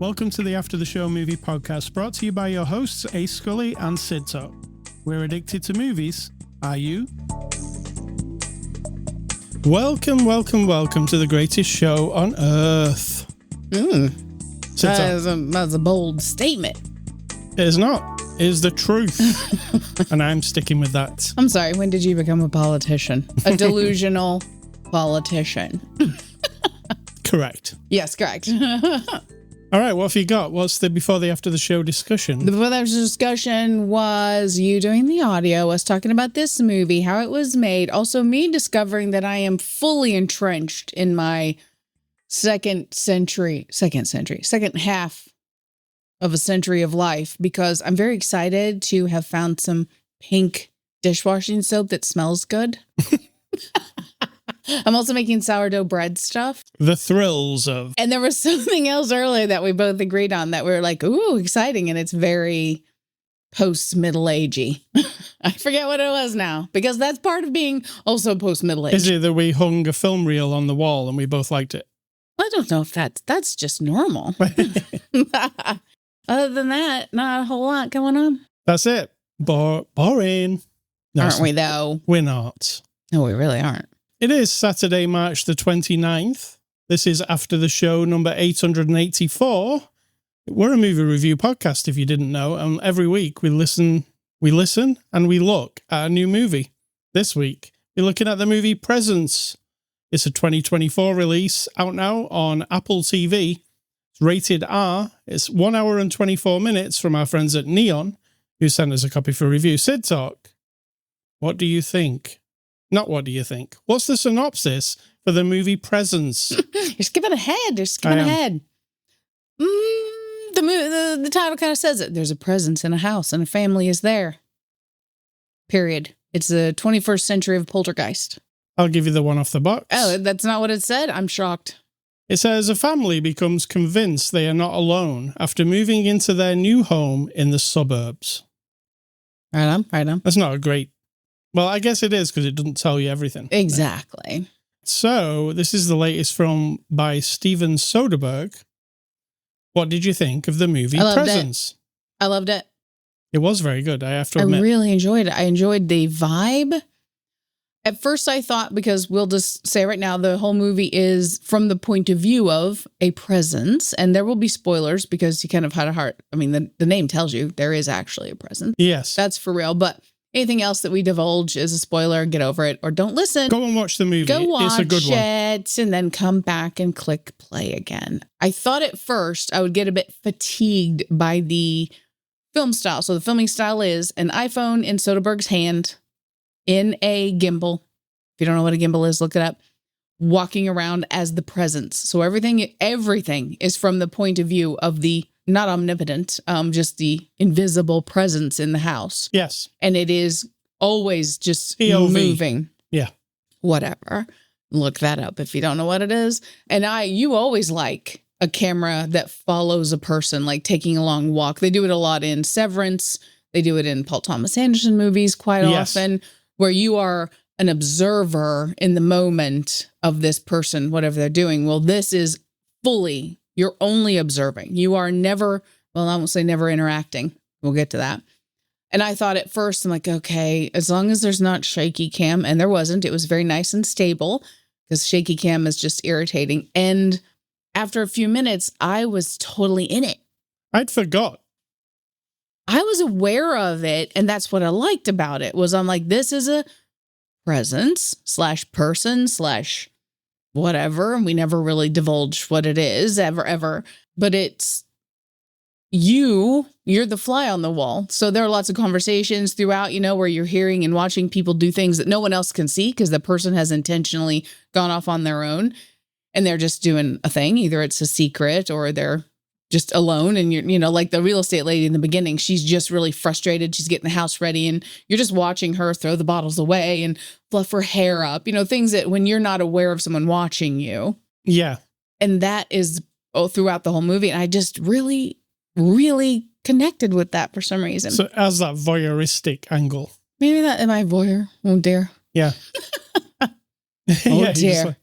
Welcome to the After the Show movie podcast, brought to you by your hosts, Ace Scully and Sid Talk. We're addicted to movies. Are you? Welcome to the greatest show on earth. That's a bold statement. It is not. It is the truth. And I'm sticking with that. I'm sorry, when did you become a politician? A delusional politician. Correct. Yes, correct. All right, what have you got? What's the before the after the show discussion? The before the discussion was you doing the audio, us talking about this movie, how it was made. Also, me discovering that I am fully entrenched in my second half of a century of life, because I'm very excited to have found some pink dishwashing soap that smells good. I'm also making sourdough bread stuff. The thrills of... And there was something else earlier that we both agreed on that we were like, ooh, exciting. And it's very post-middle-agey. I forget what it was now, because that's part of being also post-middle-aged. Is it that we hung a film reel on the wall and we both liked it? I don't know if that's just normal. Other than that, not a whole lot going on. That's it. Boring. No, aren't we, though? We're not. No, we really aren't. It is Saturday, March the 29th. This is After the Show number 884. We're a movie review podcast, if you didn't know. And every week we listen and we look at a new movie. This week, we're looking at the movie Presence. It's a 2024 release, out now on Apple TV. It's rated R. It's 1 hour and 24 minutes from our friends at Neon, who sent us a copy for review. Sid Talk, what do you think? Not what do you think? What's the synopsis for the movie Presence? You're skipping ahead. The title kind of says it. There's a presence in a house and a family is there. Period. It's the 21st century of Poltergeist. I'll give you the one off the box. Oh, that's not what it said? I'm shocked. It says a family becomes convinced they are not alone after moving into their new home in the suburbs. Right on. That's not a great... Well, I guess it is, because it doesn't tell you everything. Exactly. So, this is the latest film by Steven Soderberg. What did you think of the movie Presence? I loved it. It was very good, I have to admit. I really enjoyed it. I enjoyed the vibe. At first, I thought, because we'll just say right now, the whole movie is from the point of view of a presence, and there will be spoilers because you kind of had a heart. I mean, the name tells you there is actually a presence. Yes. That's for real, but... anything else that we divulge is a spoiler. Get over it or don't listen. Go and watch the movie. Go watch it's a good one. it and then come back and click play again. I thought at first I would get a bit fatigued by the film style. So the filming style is an iPhone in Soderbergh's hand in a gimbal. If you don't know what a gimbal is, look it up. Walking around as the presence. So everything is from the point of view of the not omnipotent, just the invisible presence in the house. Yes. And it is always just POV. Moving. Yeah. Whatever. Look that up if you don't know what it is. And you always like a camera that follows a person, like taking a long walk. They do it a lot in Severance. They do it in Paul Thomas Anderson movies quite often, where you are an observer in the moment of this person, whatever they're doing. Well, this is fully... you're only observing. You are never, well, I won't say never interacting. We'll get to that. And I thought at first, I'm like, okay, as long as there's not shaky cam, and there wasn't, it was very nice and stable, because shaky cam is just irritating. And after a few minutes, I was totally in it. I'd forgot. I was aware of it, and that's what I liked about it, was I'm like, this is a presence / person / whatever, and we never really divulge what it is ever, but it's you're the fly on the wall. So there are lots of conversations throughout, where you're hearing and watching people do things that no one else can see because the person has intentionally gone off on their own and they're just doing a thing. Either it's a secret or they're just alone, and you're like the real estate lady in the beginning, she's just really frustrated. She's getting the house ready and you're just watching her throw the bottles away and fluff her hair up, things that when you're not aware of someone watching you. Yeah. And that is throughout the whole movie. And I just really, really connected with that for some reason. So as that voyeuristic angle. Maybe that, am I voyeur? Oh dear. Yeah. Oh dear.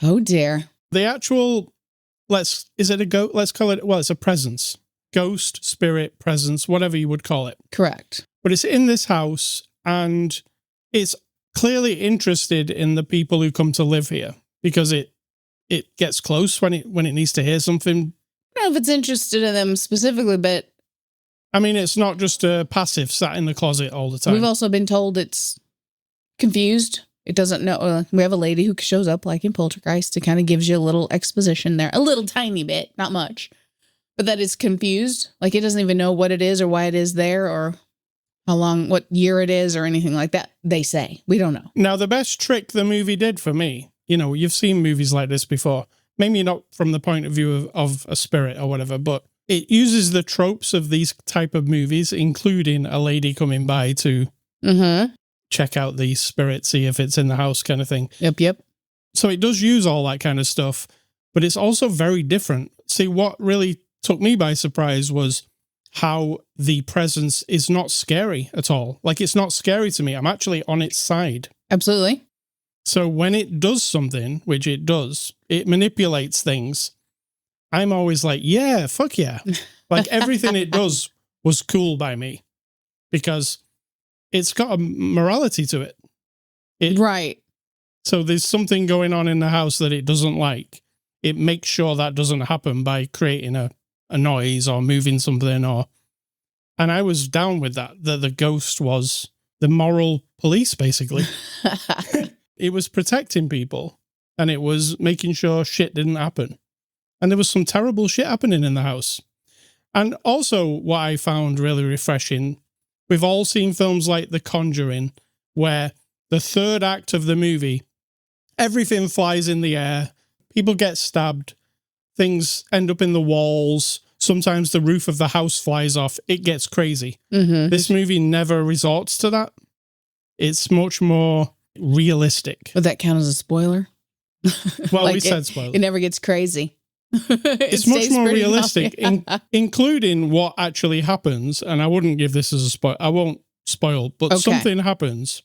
Oh dear. The actual let's call it, well, it's a presence. Ghost, spirit, presence, whatever you would call it. Correct. But it's in this house, and it's clearly interested in the people who come to live here, because it gets close when it needs to hear something. I don't know if it's interested in them specifically, but I mean, it's not just a passive sat in the closet all the time. we've also been told it's confused. It doesn't know. We have a lady who shows up like in Poltergeist. It kind of gives you a little exposition there, a little tiny bit, not much, but that it's confused. Like it doesn't even know what it is or why it is there or how long, what year it is or anything like that. They say. We don't know. Now, the best trick the movie did for me, you've seen movies like this before, maybe not from the point of view of a spirit or whatever, but it uses the tropes of these type of movies, including a lady coming by to check out the spirit, see if it's in the house kind of thing. Yep. So it does use all that kind of stuff, but it's also very different. See, what really took me by surprise was how the presence is not scary at all. Like, it's not scary to me. I'm actually on its side. Absolutely. So when it does something, which it does, it manipulates things. I'm always like, yeah, fuck yeah. Like everything it does was cool by me because it's got a morality to it. Right. So there's something going on in the house that it doesn't like. It makes sure that doesn't happen by creating a noise or moving something and I was down with that the ghost was the moral police, basically. It was protecting people and it was making sure shit didn't happen. And there was some terrible shit happening in the house. And also what I found really refreshing, we've all seen films like The Conjuring, where the third act of the movie, everything flies in the air, people get stabbed, things end up in the walls, sometimes the roof of the house flies off, it gets crazy. This movie never resorts to that. It's much more realistic. Would that count as a spoiler? Well, like we said spoiler. It never gets crazy. It's much more realistic, including what actually happens. And I wouldn't give this as a spoil. I won't spoil, but something happens.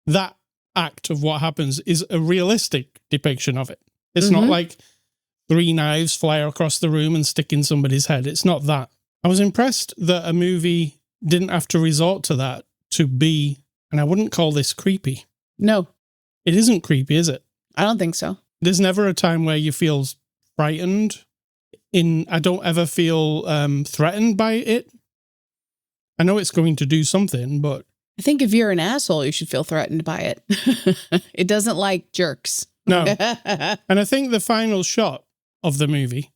That act of what happens is a realistic depiction of it. It's not like 3 knives fly across the room and stick in somebody's head. It's not that. I was impressed that a movie didn't have to resort to that to be, and I wouldn't call this creepy. No. It isn't creepy, is it? I don't think so. There's never a time where you feel frightened. I don't ever feel threatened by it. I know it's going to do something, but I think if you're an asshole, you should feel threatened by it. It doesn't like jerks. No. And I think the final shot of the movie,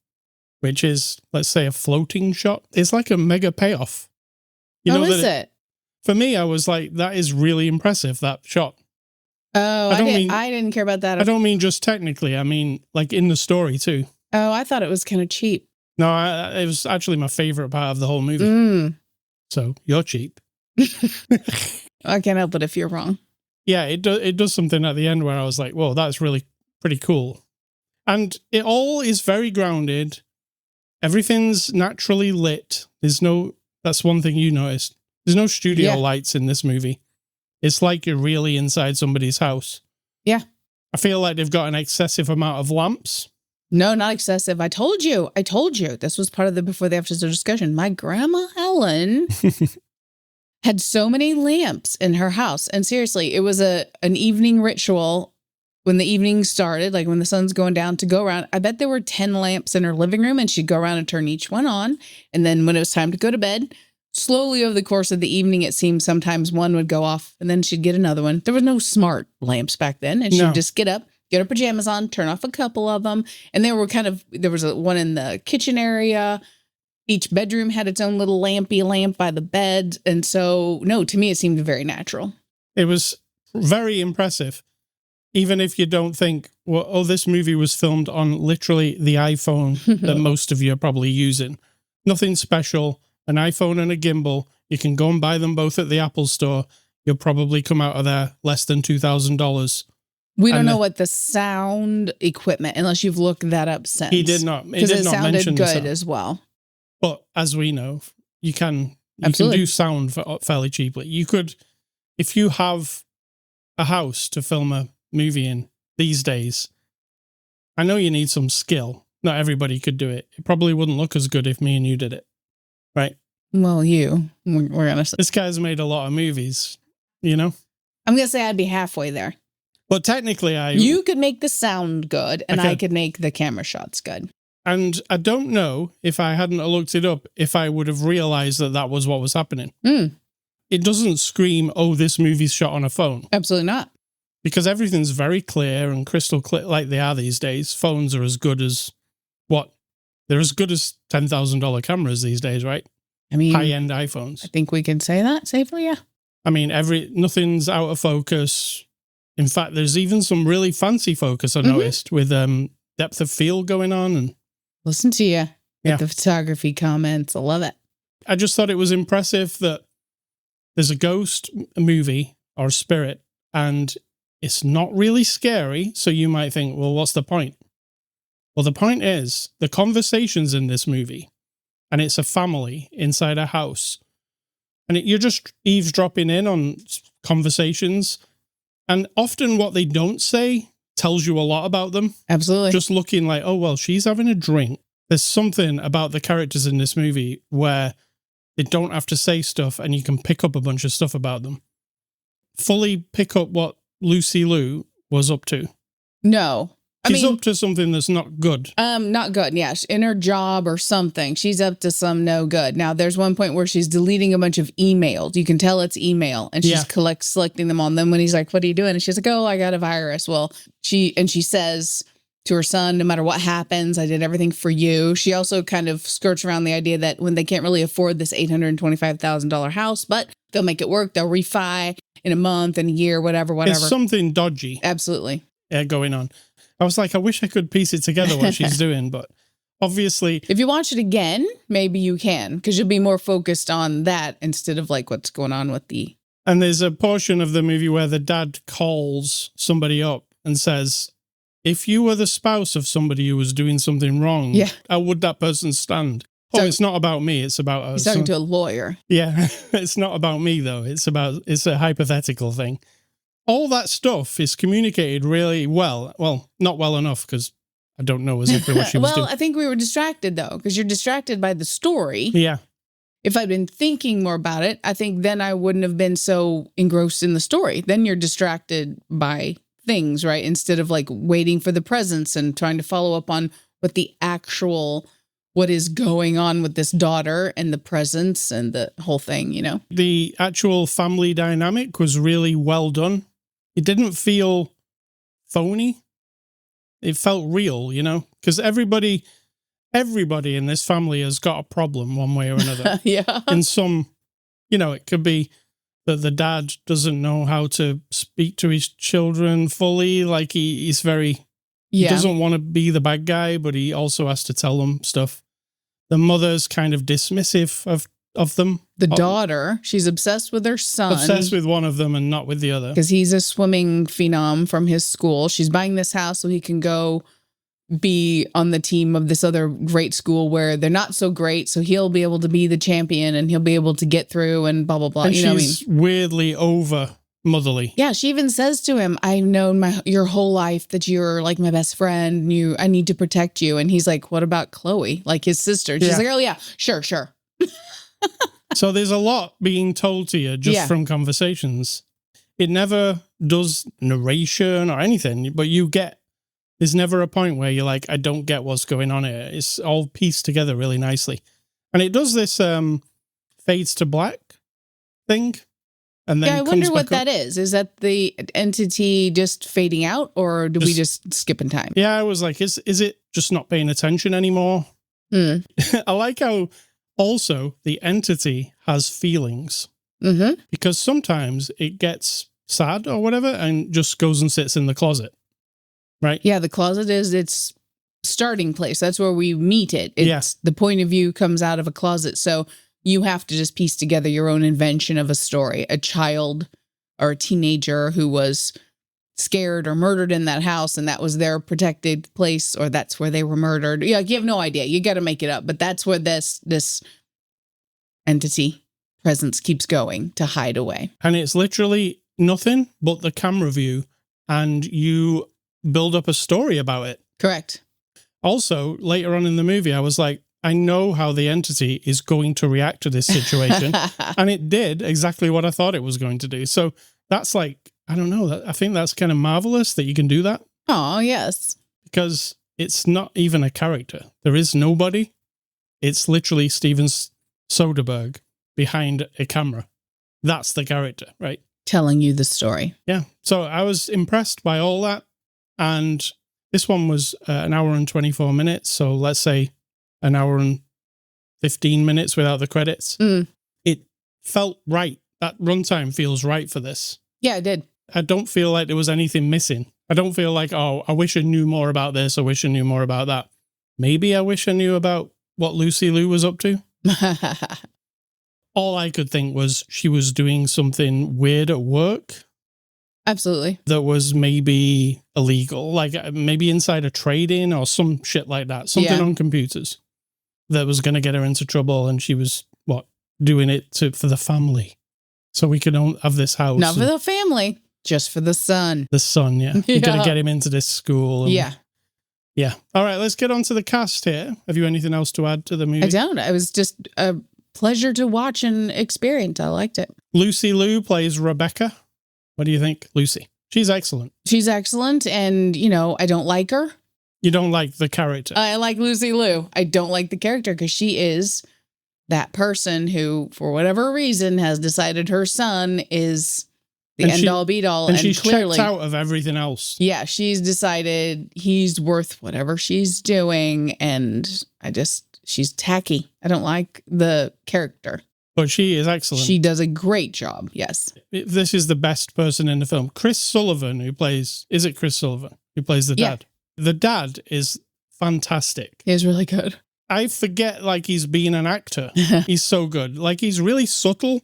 which is, let's say, a floating shot, is like a mega payoff. Is it? For me, I was like, that is really impressive, that shot. Oh, I didn't care about that. I don't mean just technically. I mean, like in the story too. Oh, I thought it was kind of cheap. No, it was actually my favorite part of the whole movie. So you're cheap. I can't help it if you're wrong. Yeah, it does something at the end where I was like, whoa, that's really pretty cool. And it all is very grounded. Everything's naturally lit. That's one thing you noticed. There's no studio lights in this movie. It's like you're really inside somebody's house. Yeah. I feel like they've got an excessive amount of lamps. No, not excessive. I told you. This was part of the before the after discussion. My grandma Helen had so many lamps in her house. And seriously, it was an evening ritual when the evening started, like when the sun's going down, to go around. I bet there were 10 lamps in her living room, and she'd go around and turn each one on. And then when it was time to go to bed, slowly over the course of the evening, it seemed sometimes one would go off and then she'd get another one. There was no smart lamps back then. And she'd just get up, get her pajamas on, turn off a couple of them. And there was one in the kitchen area. Each bedroom had its own little lamp by the bed. And so, no, to me, it seemed very natural. It was very impressive. Even if you don't think, well, this movie was filmed on literally the iPhone that most of you are probably using. Nothing special. An iPhone and a gimbal. You can go and buy them both at the Apple store. You'll probably come out of there less than $2,000. We don't know what the sound equipment, unless you've looked that up since. He did not. Because it sounded good as well. But as we know, you can do sound fairly cheaply. You could, if you have a house to film a movie in these days, I know you need some skill, not everybody could do it. It probably wouldn't look as good if me and you did it. Right? Well, we're going to say. This guy's made a lot of movies, you know? I'm going to say I'd be halfway there. But technically, you could make the sound good, and I could make the camera shots good. And I don't know if I hadn't looked it up, if I would have realized that that was what was happening. It doesn't scream, oh, this movie's shot on a phone. Absolutely not. Because everything's very clear and crystal clear like they are these days. Phones are as good as what? They're as good as $10,000 cameras these days, right? I mean, high-end iPhones. I think we can say that safely, yeah. I mean, nothing's out of focus. In fact, there's even some really fancy focus I noticed with depth of field going on. And listen to you with the photography comments. I love it. I just thought it was impressive that there's a ghost movie or a spirit, and it's not really scary. So you might think, well, what's the point? Well, the point is the conversations in this movie, and it's a family inside a house, and you're just eavesdropping in on conversations. And often what they don't say tells you a lot about them. Absolutely. Just looking like, oh, well, she's having a drink. There's something about the characters in this movie where they don't have to say stuff and you can pick up a bunch of stuff about them. Fully pick up what Lucy Liu was up to. No. She's up to something that's not good. Not good, yeah. In her job or something. She's up to some no good. Now, there's one point where she's deleting a bunch of emails. You can tell it's email, and she's selecting them on them. When he's like, what are you doing? And she's like, oh, I got a virus. Well, she says to her son, no matter what happens, I did everything for you. She also kind of skirts around the idea that when they can't really afford this $825,000 house, but they'll make it work. They'll refi in a month, in a year, whatever. There's something dodgy. Absolutely. Going on. I was like, I wish I could piece it together what she's doing, but obviously... If you watch it again, maybe you can, because you'll be more focused on that instead of like what's going on with the... And there's a portion of the movie where the dad calls somebody up and says, if you were the spouse of somebody who was doing something wrong, how would that person stand? Oh, it's not about me, it's about us. He's talking to a lawyer. Yeah, it's not about me, though. It's a hypothetical thing. All that stuff is communicated really well. Well, not well enough, because I don't know exactly what she was doing. Well, I think we were distracted, though, because you're distracted by the story. Yeah. If I'd been thinking more about it, I think then I wouldn't have been so engrossed in the story. Then you're distracted by things, right? Instead of like waiting for the presents and trying to follow up on what is going on with this daughter and the presents and the whole thing, you know? The actual family dynamic was really well done. It didn't feel phony. It felt real, you know? Because everybody in this family has got a problem one way or another. Yeah. In some, it could be that the dad doesn't know how to speak to his children fully. Like he's very, he doesn't want to be the bad guy, but he also has to tell them stuff. The mother's kind of dismissive of them. The daughter, she's obsessed with her son. Obsessed with one of them and not with the other. Because he's a swimming phenom from his school. She's buying this house so he can go be on the team of this other great school where they're not so great. So he'll be able to be the champion and he'll be able to get through and blah, blah, blah. And she's weirdly over motherly. Yeah, she even says to him, I've known your whole life that you're like my best friend. I need to protect you. And he's like, what about Chloe? Like his sister. And she's like, oh yeah, sure. So there's a lot being told to you just from conversations. It never does narration or anything, but there's never a point where you're like, I don't get what's going on here. It's all pieced together really nicely. And it does this fades to black thing. And then I wonder what that is. Is that the entity just fading out, or do we just skip in time? Yeah, I was like, is it just not paying attention anymore? I like how also the entity has feelings. Mm-hmm. Because sometimes it gets sad or whatever and just goes and sits in the closet. Right? Yeah, the closet is its starting place. That's where we meet it. The point of view comes out of a closet. So you have to just piece together your own invention of a story. A child or a teenager who was scared or murdered in that house, and that was their protected place, or that's where they were murdered. Yeah, you have no idea. You got to make it up. But that's where this entity presence keeps going to hide away. And it's literally nothing but the camera view, and you build up a story about it. Correct. Also, later on in the movie, I was like, I know how the entity is going to react to this situation. And it did exactly what I thought it was going to do. So that's like, I don't know. I think that's kind of marvelous that you can do that. Oh, yes. Because it's not even a character. There is nobody. It's literally Steven Soderberg behind a camera. That's the character, right? Telling you the story. Yeah. So I was impressed by all that. And this one was an hour and 24 minutes. So let's say an hour and 15 minutes without the credits. It felt right. That runtime feels right for this. Yeah, it did. I don't feel like there was anything missing. I don't feel like, oh, I wish I knew more about this. I wish I knew more about that. Maybe I wish I knew about what Lucy Liu was up to. All I could think was she was doing something weird at work. Absolutely. That was maybe illegal, like maybe insider trading or some shit like that. Something on computers that was going to get her into trouble. And she was, doing it for the family. So we could have this house. Not for the family, just for the son. The son, yeah. You're going to get him into this school. And, yeah. All right, let's get on to the cast here. Have you anything else to add to the movie? I don't. It was just a pleasure to watch and experience. I liked it. Lucy Liu plays Rebecca. What do you think, Lucy? She's excellent. She's excellent. And, I don't like her. You don't like the character? I like Lucy Liu. I don't like the character because she is that person who, for whatever reason, has decided her son is the end-all, be-all. And she's clearly checked out of everything else. Yeah, she's decided he's worth whatever she's doing. And she's tacky. I don't like the character. But she is excellent. She does a great job, yes. This is the best person in the film. Chris Sullivan, is it Chris Sullivan who plays the dad? The dad is fantastic. He's really good. I forget, he's being an actor. He's so good. He's really subtle.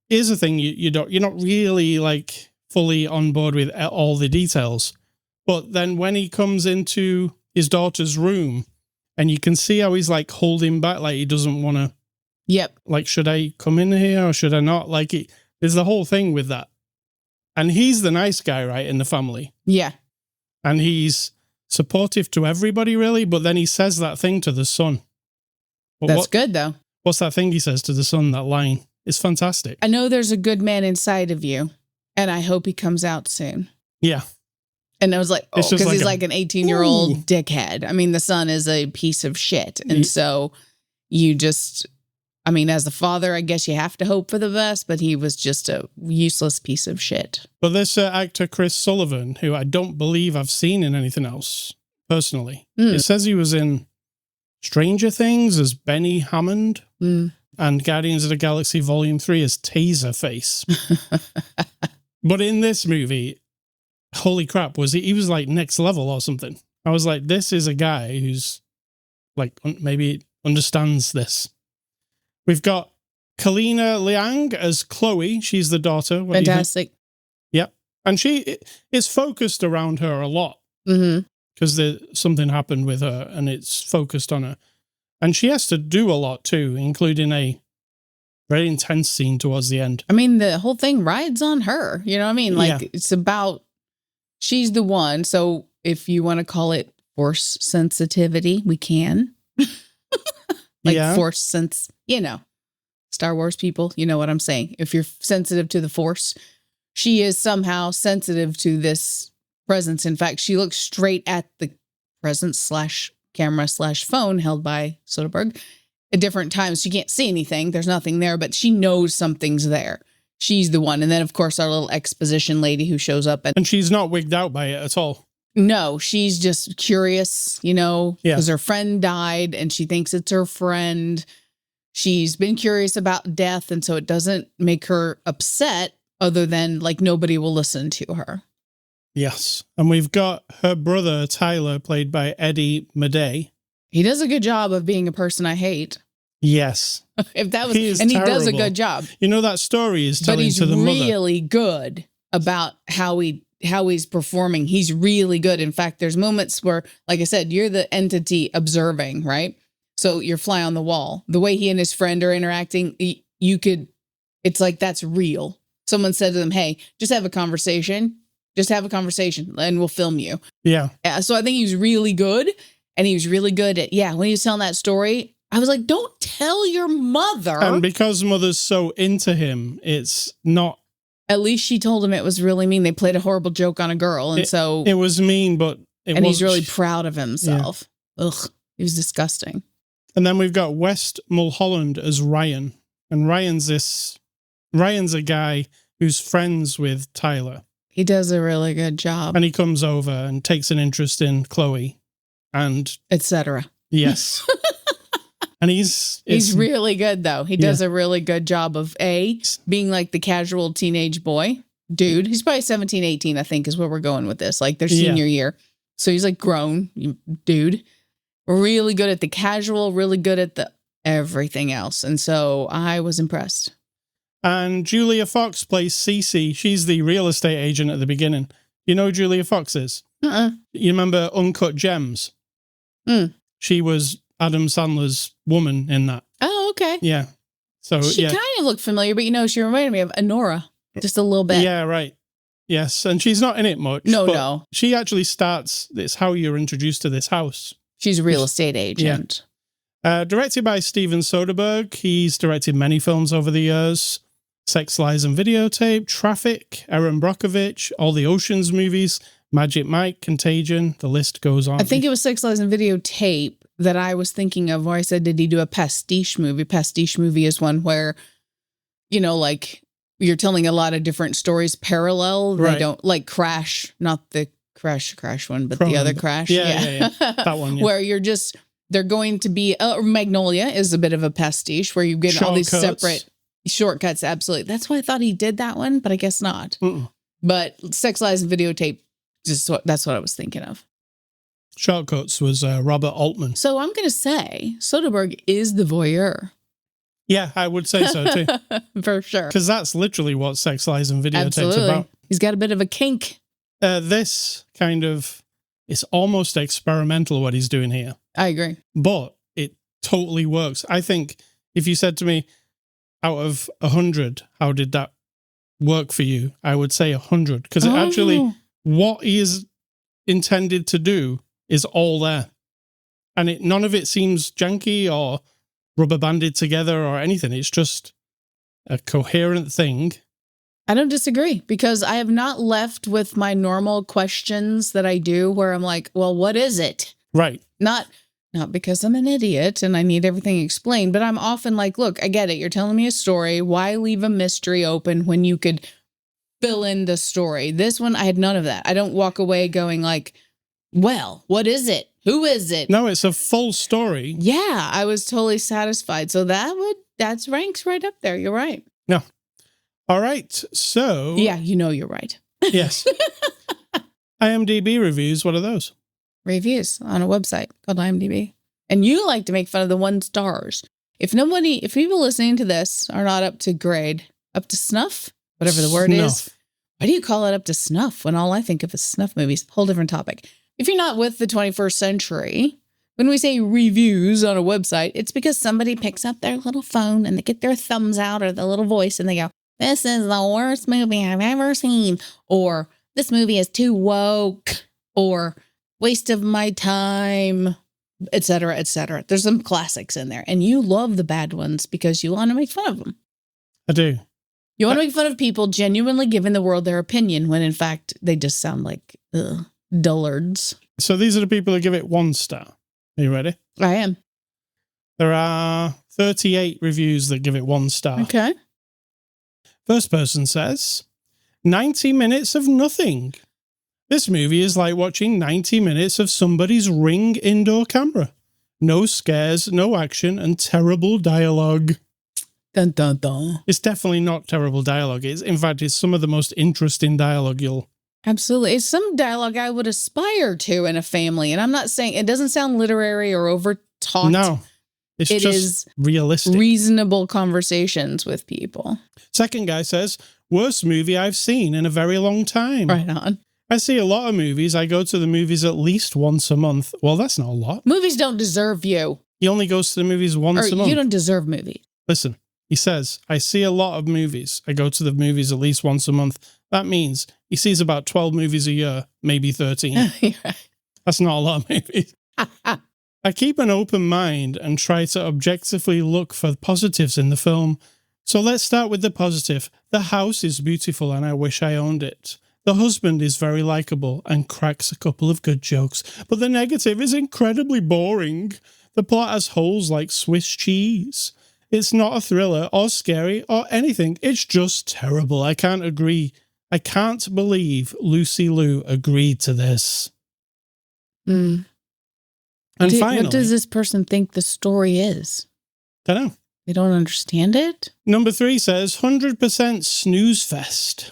Here's the thing, you're not really, fully on board with all the details. But then when he comes into his daughter's room, and you can see how he's, holding back, he doesn't want to. Yep. Should I come in here or should I not? There's the whole thing with that. And he's the nice guy, right, in the family. Yeah. And he's supportive to everybody, really, but then he says that thing to the son. That's good, though. What's that thing he says to the son, that line? It's fantastic. I know there's a good man inside of you, and I hope he comes out soon. Yeah. And I was like, because he's like an 18-year-old dickhead. I mean, the son is a piece of shit. And so you just... as the father, I guess you have to hope for the best, but he was just a useless piece of shit. But this actor, Chris Sullivan, who I don't believe I've seen in anything else, personally, it says he was in Stranger Things as Benny Hammond and Guardians of the Galaxy Volume 3 as Taserface. But in this movie, holy crap, he was next level or something. I was like, this is a guy who's maybe understands this. We've got Kalina Liang as Chloe. She's the daughter. What Fantastic. Yep. And she is focused around her a lot. Because something happened with her and it's focused on her. And she has to do a lot too, including a very intense scene towards the end. The whole thing rides on her. You know what I mean? It's about, she's the one. So if you want to call it force sensitivity, we can. Force sense, Star Wars people, you know what I'm saying. If you're sensitive to the force, she is somehow sensitive to this presence. In fact, she looks straight at the presence / camera / phone held by Soderberg at different times. She can't see anything. There's nothing there, but she knows something's there. She's the one. And then, of course, our little exposition lady who shows up. And she's not wigged out by it at all. No, she's just curious, because her friend died and she thinks it's her friend. She's been curious about death. And so it doesn't make her upset other than nobody will listen to her. Yes. And we've got her brother, Tyler, played by Eddie Madej. He does a good job of being a person I hate. Yes. If that was, he does a good job. That story is telling to the mother. mother. But he's really good about how he's performing. He's really good. In fact, there's moments where, like I said, you're the entity observing, right? So you're fly on the wall. The way he and his friend are interacting, it's like that's real. Someone said to them, hey, just have a conversation and we'll film you. Yeah. So I think he's really good. And he was really good at, when he was telling that story, I was like, don't tell your mother. And because Mother's so into him, it's not. At least she told him it was really mean. They played a horrible joke on a girl. And so. It was mean, but he's really proud of himself. Yeah. Ugh. He was disgusting. And then we've got West Mulholland as Ryan. And Ryan's a guy who's friends with Tyler. He does a really good job. And he comes over and takes an interest in Chloe and etc. Yes. And he's really good though. He does a really good job of being like the casual teenage boy dude. He's probably 17, 18, I think is where we're going with this. Like their senior year. So he's like grown dude. Really good at the casual, really good at the everything else. And so I was impressed. And Julia Fox plays Cece. She's the real estate agent at the beginning. You know who Julia Fox is? You remember Uncut Gems? She was Adam Sandler's woman in that. Oh, okay. Yeah. So she kind of looked familiar, but she reminded me of Honora just a little bit. Yeah, right. Yes, and she's not in it much. No. She actually starts. It's how you're introduced to this house. She's a real estate agent. Yeah. Directed by Steven Soderberg. He's directed many films over the years. Sex, Lies and Videotape, Traffic, Erin Brockovich, all the Oceans movies, Magic Mike, Contagion, the list goes on. I think it was Sex, Lies and Videotape that I was thinking of where I said, did he do a pastiche movie? Pastiche movie is one where, like you're telling a lot of different stories parallel. Right. They don't like Crash, not the crash one, but the other Crash. Yeah. That one. Yeah. Where they're going to be, Magnolia is a bit of a pastiche where you get all these separate shortcuts. Absolutely. That's why I thought he did that one, but I guess not. But Sex, Lies and Videotape, that's what I was thinking of. Shortcuts was Robert Altman. So I'm going to say Soderbergh is the voyeur. Yeah, I would say so too. For sure. Because that's literally what Sex, Lies and Videotape's about. He's got a bit of a kink. This kind of, it's almost experimental what he's doing here. I agree. But it totally works. I think if you said to me, out of 100, how did that work for you? I would say 100. Because it actually, what he is intended to do is all there. And none of it seems janky or rubber banded together or anything. It's just a coherent thing. I don't disagree because I have not left with my normal questions that I do where I'm like, well, what is it? Right. Not because I'm an idiot and I need everything explained, but I'm often like, look, I get it. You're telling me a story. Why leave a mystery open when you could fill in the story? This one, I had none of that. I don't walk away going like, well, what is it? Who is it? No, it's a full story. Yeah, I was totally satisfied. So that's ranks right up there. You're right. No. All right. So. Yeah, you're right. Yes. IMDb reviews. What are those? Reviews on a website called IMDb. And you like to make fun of the 1 stars. If people listening to this are not up to grade, up to snuff, whatever the word is. Why do you call it up to snuff when all I think of is snuff movies? Whole different topic. If you're not with the 21st century, when we say reviews on a website, it's because somebody picks up their little phone and they get their thumbs out or the little voice and they go, this is the worst movie I've ever seen. Or this movie is too woke. Or waste of my time, etc., etc. There's some classics in there. And you love the bad ones because you want to make fun of them. I do. You want to make fun of people genuinely giving the world their opinion when in fact they just sound like dullards. So these are the people who give it 1 star. Are you ready? I am. There are 38 reviews that give it 1 star. Okay. First person says, 90 minutes of nothing. This movie is like watching 90 minutes of somebody's Ring indoor camera. No scares, no action, and terrible dialogue. Dun, dun, dun. It's definitely not terrible dialogue. In fact, it's some of the most interesting dialogue you'll... Absolutely. It's some dialogue I would aspire to in a family. And I'm not saying, it doesn't sound literary or over-taught. No. It is realistic. Reasonable conversations with people. Second guy says, worst movie I've seen in a very long time. Right on. I see a lot of movies. I go to the movies at least once a month. Well, that's not a lot. Movies don't deserve you. He only goes to the movies once a month. You don't deserve movies. Listen, he says, I see a lot of movies. I go to the movies at least once a month. That means he sees about 12 movies a year, maybe 13. That's not a lot of movies. I keep an open mind and try to objectively look for positives in the film. So let's start with the positive. The house is beautiful and I wish I owned it. The husband is very likable and cracks a couple of good jokes. But the negative is incredibly boring. The plot has holes like Swiss cheese. It's not a thriller or scary or anything. It's just terrible. I can't agree. I can't believe Lucy Liu agreed to this. Mm. And finally, what does this person think the story is? Don't know. They don't understand it? Number 3 says 100% snooze fest.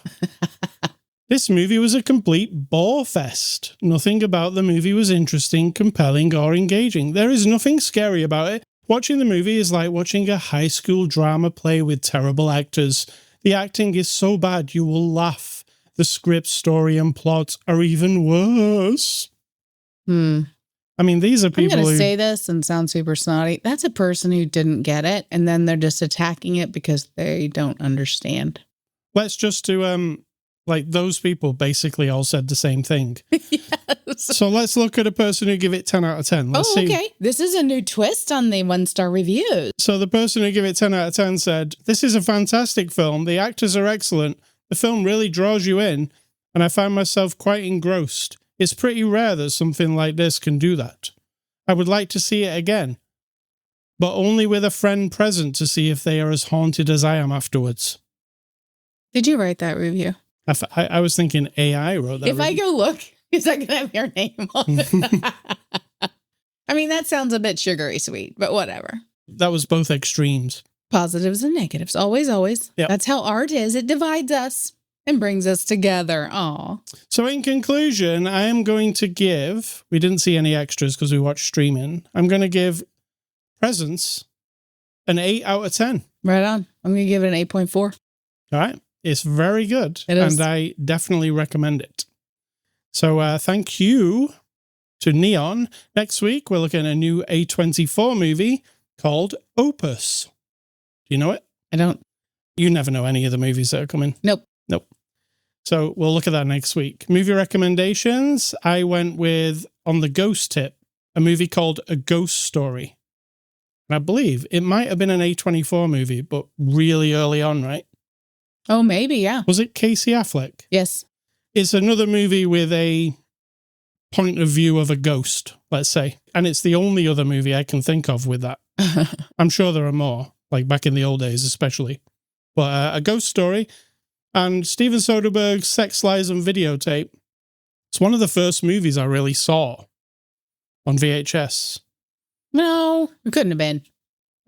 This movie was a complete bore fest. Nothing about the movie was interesting, compelling, or engaging. There is nothing scary about it. Watching the movie is like watching a high school drama play with terrible actors. The acting is so bad you will laugh. The script, story, and plot are even worse. I mean, these are people I'm going who to say this and sound super snotty. That's a person who didn't get it, and then they're just attacking it because they don't understand. Let's just do, like, those people basically all said the same thing. Yes. So let's look at a person who give it 10 out of 10. Let's see. Okay. This is a new twist on the 1-star reviews. So the person who give it 10 out of 10 said, "This is a fantastic film. The actors are excellent. The film really draws you in, and I find myself quite engrossed. It's pretty rare that something like this can do that. I would like to see it again, but only with a friend present to see if they are as haunted as I am afterwards." Did you write that review? I was thinking AI wrote that. If I go look, is that going to have your name on it? I mean, that sounds a bit sugary sweet, but whatever. That was both extremes. Positives and negatives. Always, always. Yep. That's how art is. It divides us and brings us together. Aw. So in conclusion, I am going to give, we didn't see any extras because we watched streaming. I'm going to give Presence an 8 out of 10. Right on. I'm going to give it an 8.4. All right. It's very good. It is. And I definitely recommend it. So thank you to Neon. Next week, we're looking at a new A24 movie called Opus. Do you know it? I don't. You never know any of the movies that are coming. Nope. So we'll look at that next week. Movie recommendations. I went with, on the ghost tip, a movie called A Ghost Story. And I believe it might have been an A24 movie, but really early on, right? Oh, maybe, yeah. Was it Casey Affleck? Yes. It's another movie with a point of view of a ghost, let's say. And it's the only other movie I can think of with that. I'm sure there are more, like back in the old days especially. But A Ghost Story and Steven Soderberg's Sex, Lies and Videotape. It's one of the first movies I really saw on VHS. No, it couldn't have been.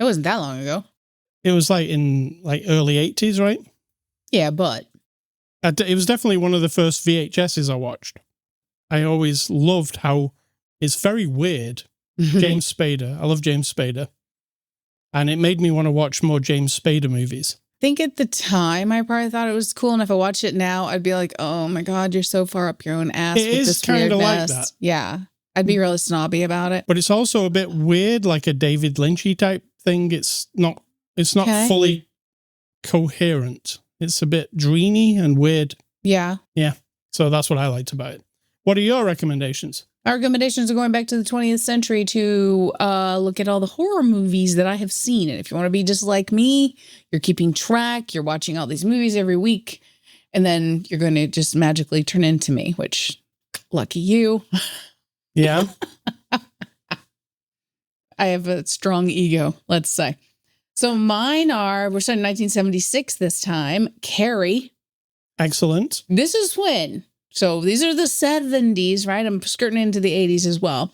It wasn't that long ago. It was like in like early 80s, right? Yeah, but It was definitely one of the first VHSs I watched. I always loved how it's very weird. James Spader. I love James Spader. And it made me want to watch more James Spader movies. I think at the time I probably thought it was cool, and if I watched it now, I'd be like, "Oh my god, you're so far up your own ass." It with is this kind of like weirdness." that. Yeah, I'd be really snobby about it. But it's also a bit weird, like a David Lynchy type thing. It's not Okay. fully coherent. It's a bit dreamy and weird. Yeah. So that's what I liked about it. What are your recommendations? Our recommendations are going back to the 20th century to look at all the horror movies that I have seen. And if you want to be just like me, you're keeping track, you're watching all these movies every week, and then you're going to just magically turn into me, which, lucky you. Yeah. I have a strong ego, let's say. So mine are, we're starting 1976 this time, Carrie. Excellent. This is when, so these are the 70s, right? I'm skirting into the 80s as well.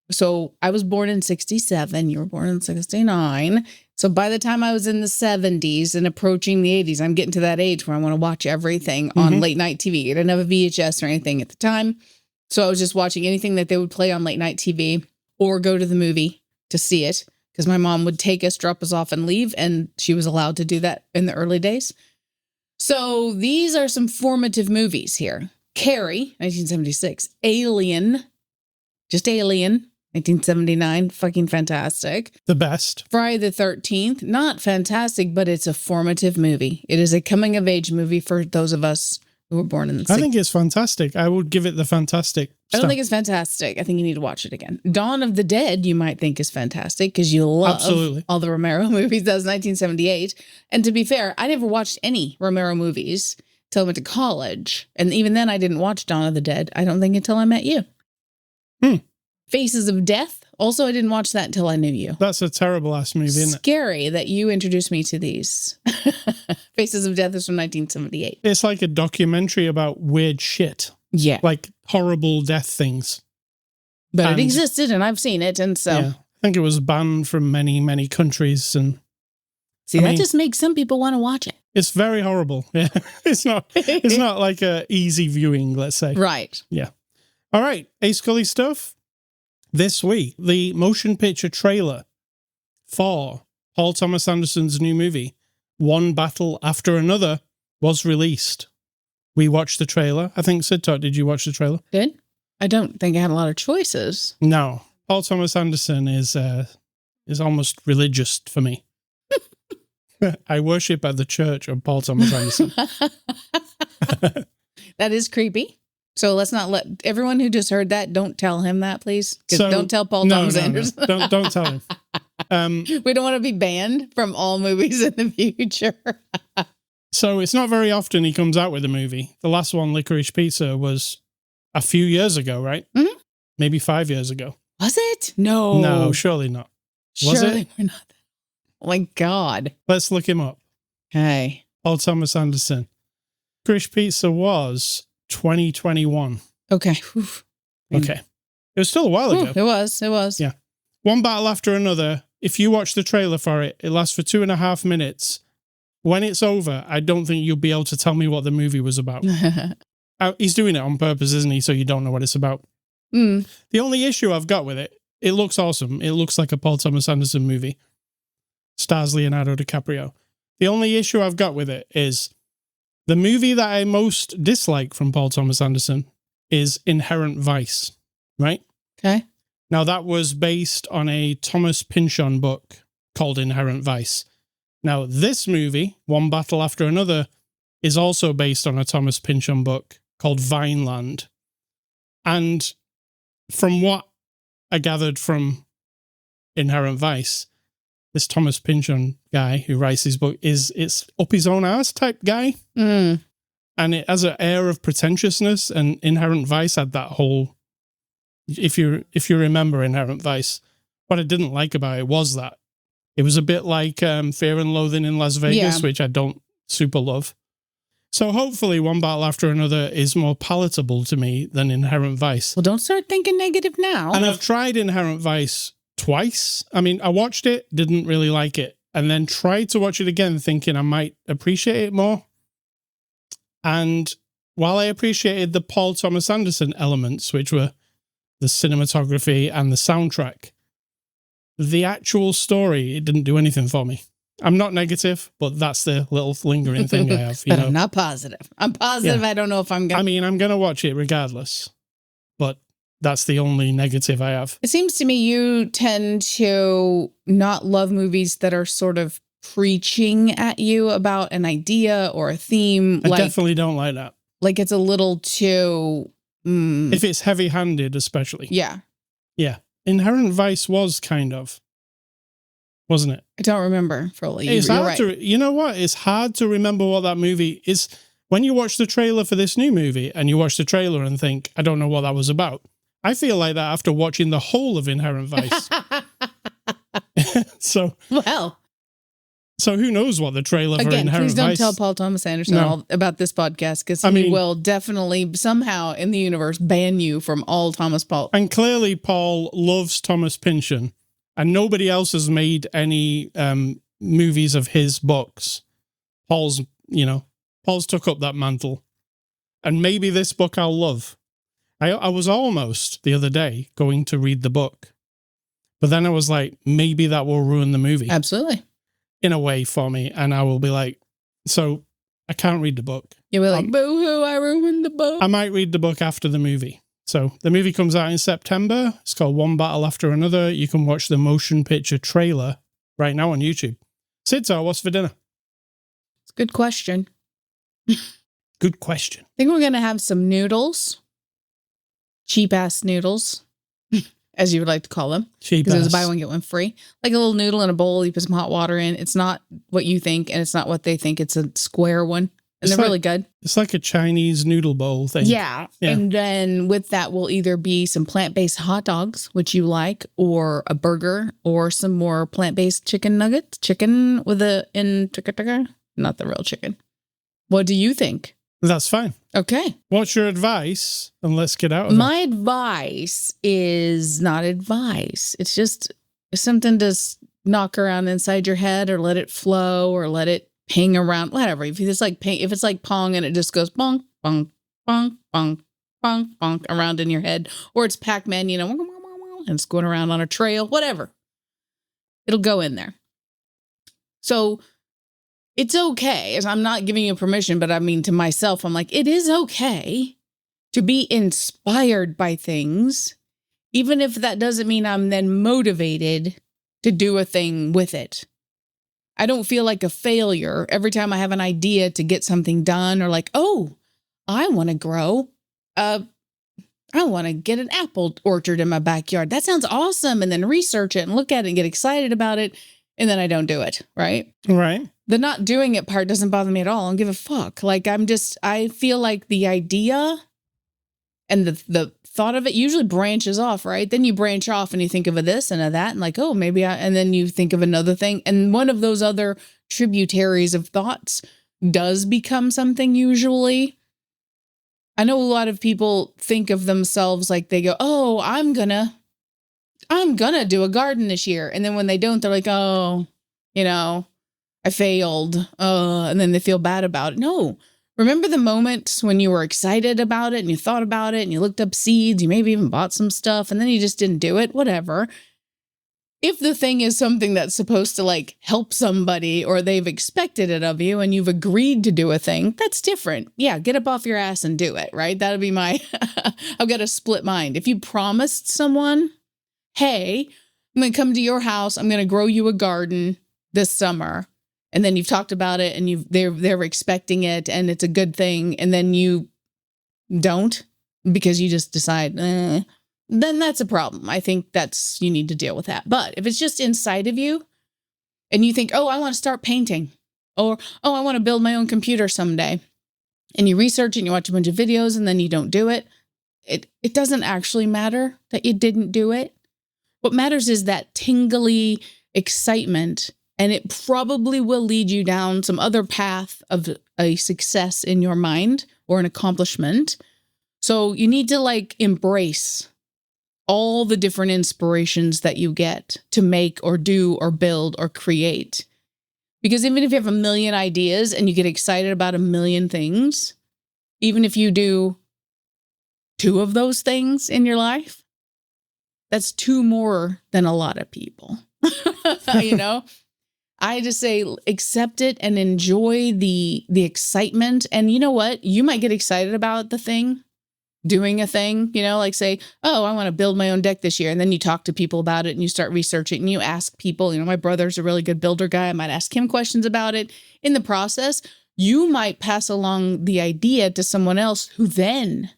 So I was born in 67. You were born in 69. So by the time I was in the 70s and approaching the 80s, I'm getting to that age where I want to watch everything on late night TV. I didn't have a VHS or anything at the time. So I was just watching anything that they would play on late night TV or go to the movie to see it, because my mom would take us, drop us off, and leave. And she was allowed to do that in the early days. So these are some formative movies here. Carrie, 1976. Alien, just Alien, 1979. Fucking fantastic. The best. Friday the 13th. Not fantastic, but it's a formative movie. It is a coming of age movie for those of us who were born in the 60s. I think it's fantastic. I would give it the fantastic I don't think it's fantastic. I think you need to watch it again. Dawn of the Dead, you might think is fantastic because you love Absolutely. all the Romero movies. That was 1978. And to be fair, I never watched any Romero movies till I went to college. And even then, I didn't watch Dawn of the Dead, I don't think, until I met you. Faces of Death. Also, I didn't watch that until I knew you. That's a terrible ass movie, isn't it? Scary that you introduced me to these. Faces of Death is from 1978. It's like a documentary about weird shit. Yeah. Like horrible death things. But it existed and I've seen it. And so. Yeah, I think it was banned from many, many countries. And see, that just makes some people want to watch it. It's very horrible. Yeah. It's not like a easy viewing, let's say. Right. Yeah. All right. A Scully stuff. This week, the motion picture trailer for Paul Thomas Anderson's new movie, One Battle After Another, was released. We watched the trailer. I think, Sid Tot, did you watch the trailer? Did? I don't think I had a lot of choices. No. Paul Thomas Anderson is almost religious for me. I worship at the church of Paul Thomas Anderson. That is creepy. So let's not let everyone who just heard that, don't tell him that, please. Because don't tell Paul Thomas Anderson. No. Don't tell him. We don't want to be banned from all movies in the future. So it's not very often he comes out with a movie. The last one, Licorice Pizza, was a few years ago, right? Mm-hmm. Maybe 5 years ago. Was it? No. No, surely not. Was surely it? We're not. Oh my God. Let's look him up. Hey. Paul Thomas Anderson. Licorice Pizza was 2021. Okay. Okay. It was still a while ago. It was. Yeah. One Battle After Another. If you watch the trailer for it, it lasts for 2.5 minutes. When it's over, I don't think you'll be able to tell me what the movie was about. He's doing it on purpose, isn't he? So you don't know what it's about. The only issue I've got with it, it looks awesome. It looks like a Paul Thomas Anderson movie. Stars Leonardo DiCaprio. The only issue I've got with it is the movie that I most dislike from Paul Thomas Anderson is Inherent Vice, right? Okay. Now, that was based on a Thomas Pynchon book called Inherent Vice. Now, this movie, One Battle After Another, is also based on a Thomas Pynchon book called Vineland. And from what I gathered from Inherent Vice, this Thomas Pynchon guy who writes his book it's up his own ass type guy. And it has an air of pretentiousness, and Inherent Vice had that whole, if you remember Inherent Vice, what I didn't like about it was that it was a bit like Fear and Loathing in Las Vegas, which I don't super love. So hopefully One Battle After Another is more palatable to me than Inherent Vice. Well, don't start thinking negative now. And I've tried Inherent Vice twice. I mean, I watched it, didn't really like it, and then tried to watch it again thinking I might appreciate it more. And while I appreciated the Paul Thomas Anderson elements, which were the cinematography and the soundtrack, the actual story, it didn't do anything for me. I'm not negative, but that's the little lingering thing I have. But I'm not positive. I'm positive. I don't know if I'm going to. I mean, I'm going to watch it regardless, but that's the only negative I have. It seems to me you tend to not love movies that are sort of preaching at you about an idea or a theme. I definitely don't like that. Like it's a little too... If it's heavy-handed, especially. Yeah. Yeah. Inherent Vice was kind of, wasn't it? I don't remember fully. It's You're hard right. to, you know what? It's hard to remember what that movie is. When you watch the trailer for this new movie and you watch the trailer and think, I don't know what that was about. I feel like that after watching the whole of Inherent Vice. So who knows what the trailer for Inherent Vice... Please don't tell Paul Thomas Anderson all about this podcast, because he will definitely somehow in the universe ban you from all Thomas Paul. And clearly Paul loves Thomas Pynchon, and nobody else has made any movies of his books. Paul's took up that mantle. And maybe this book I'll love. I was almost, the other day, going to read the book. But then I was like, maybe that will ruin the movie. Absolutely. In a way for me. And I will be like, so I can't read the book. You'll be like, boo-hoo, I ruined the book. I might read the book after the movie. So the movie comes out in September. It's called One Battle After Another. You can watch the motion picture trailer right now on YouTube. Sidso, what's for dinner? It's a good question. Good question. I think we're going to have some noodles, cheap ass noodles, as you would like to call them. Cheap because it was ass. buy one, get one free. Like a little noodle in a bowl, you put some hot water in. It's not what you think, and it's not what they think. It's a square one. And they're really good. It's like a Chinese noodle bowl thing. Yeah. And then with that will either be some plant-based hot dogs, which you like, or a burger, or some more plant-based chicken nuggets. Chicken with not the real chicken. What do you think? That's fine. Okay. What's your advice? And let's get out of My advice is not advice. It's just something to knock around inside your head, or let it flow, or let it ping around, whatever. If it's like pong and it just goes bonk, bonk, bonk, bonk, bonk, bonk around in your head, or it's Pac-Man, and it's going around on a trail, whatever. It'll go in there. So it's okay. As I'm not giving you permission, but I mean to myself, I'm like, it is okay to be inspired by things, even if that doesn't mean I'm then motivated to do a thing with it. I don't feel like a failure every time I have an idea to get something done, or like, oh, I want to grow. I want to get an apple orchard in my backyard. That sounds awesome. And then research it and look at it and get excited about it. And then I don't do it. Right. Right. The not doing it part doesn't bother me at all. I don't give a fuck. Like I feel like the idea and the thought of it usually branches off, right? Then you branch off and you think of a this and a that, and like, oh, and then you think of another thing. And one of those other tributaries of thoughts does become something usually. I know a lot of people think of themselves like they go, oh, I'm gonna do a garden this year. And then when they don't, they're like, oh, I failed. And then they feel bad about it. No. Remember the moments when you were excited about it and you thought about it and you looked up seeds, you maybe even bought some stuff and then you just didn't do it, whatever. If the thing is something that's supposed to like help somebody, or they've expected it of you and you've agreed to do a thing, that's different. Yeah, get up off your ass and do it, right? That'll be my, I've got a split mind. If you promised someone, hey, I'm going to come to your house, I'm going to grow you a garden this summer. And then you've talked about it and they're expecting it and it's a good thing. And then you don't because you just decide, then that's a problem. I think you need to deal with that. But if it's just inside of you and you think, oh, I want to start painting, or, oh, I want to build my own computer someday, and you research and you watch a bunch of videos and then you don't do it, it doesn't actually matter that you didn't do it. What matters is that tingly excitement. And it probably will lead you down some other path of a success in your mind or an accomplishment. So you need to like embrace all the different inspirations that you get to make or do or build or create. Because even if you have a million ideas and you get excited about a million things, even if you do 2 of those things in your life, that's 2 more than a lot of people, I just say accept it and enjoy the excitement. And you know what? You might get excited about the thing, doing a thing, like say, oh, I want to build my own deck this year. And then you talk to people about it and you start researching and you ask people, my brother's a really good builder guy. I might ask him questions about it. In the process, you might pass along the idea to someone else who then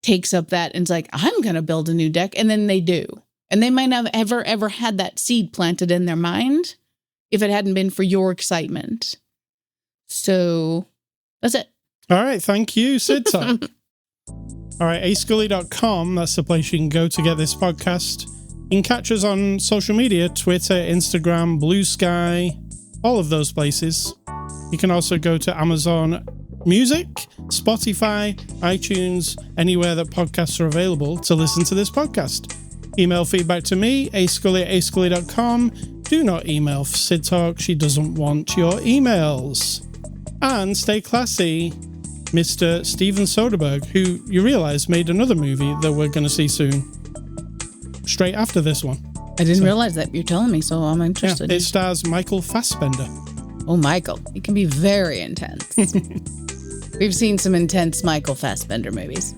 takes up that and is like, I'm going to build a new deck. And then they do. And they might not have ever had that seed planted in their mind if it hadn't been for your excitement. So that's it. All right. Thank you, Sid Talk. All right. ascully.com. That's the place you can go to get this podcast. You can catch us on social media, Twitter, Instagram, Blue Sky, all of those places. You can also go to Amazon Music, Spotify, iTunes, anywhere that podcasts are available to listen to this podcast. Email feedback to me, ascully@ascully.com. Do not email Sid Talk. She doesn't want your emails. And stay classy, Mr. Steven Soderberg, who you realize made another movie that we're going to see soon. Straight after this one. I didn't realize that. You're telling me, so I'm interested. Yeah, it stars Michael Fassbender. Oh, Michael. He can be very intense. We've seen some intense Michael Fassbender movies.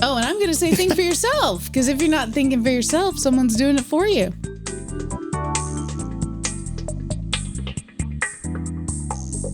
Oh, and I'm going to say think for yourself, because if you're not thinking for yourself, someone's doing it for you.